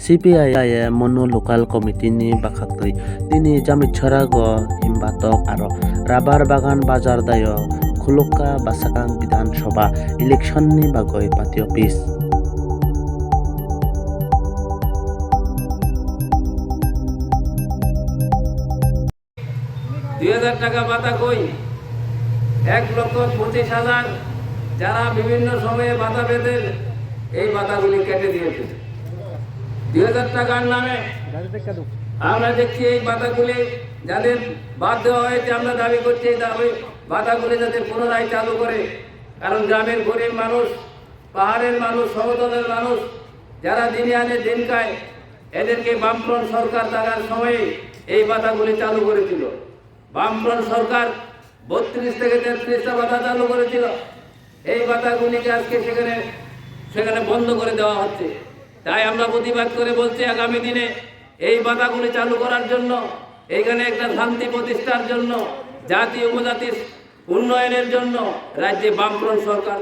CPIM Mono Local Committee ni bakhaktui tini Jamitcharago Himbatok aro Rabar Bagan Bazar Dayo Khulukka Basakang Bidhan Sabha election ni bagoi party office. টাকা ভাতা কই 1,25,000 যারা বিভিন্ন সময়ে ভাতা পেতেন এই ভাতাগুলি কেটে দিয়েছে। 2,000 টাকার নামে আমরা দেখছি এই ভাতাগুলি যাদের বাদ দেওয়া হয়েছে, আমরা দাবি করছি এই দাবি ভাতাগুলি যাতে পুনরায় চালু করে। কারণ গ্রামের গরিব মানুষ, পাহাড়ের মানুষ, সমতলের মানুষ যারা দিনে আনে দিন খায়, এদেরকে বামফ্রন্ট সরকার থাকার সময়ে এই ভাতাগুলি চালু করেছিল। বামফ্রন্ট সরকার 32 থেকে 33টা ভাতা চালু করেছিল। এই ভাতাগুলিকে আজকে সেখানে বন্ধ করে দেওয়া হচ্ছে। তাই আমরা প্রতিবাদ করে বলছি আগামী দিনে এই ভাতাগুলি চালু করার জন্য, এইখানে একটা শান্তি প্রতিষ্ঠার জন্য, জাতি উপজাতির উন্নয়নের জন্য রাজ্যে বামফ্রন্ট সরকার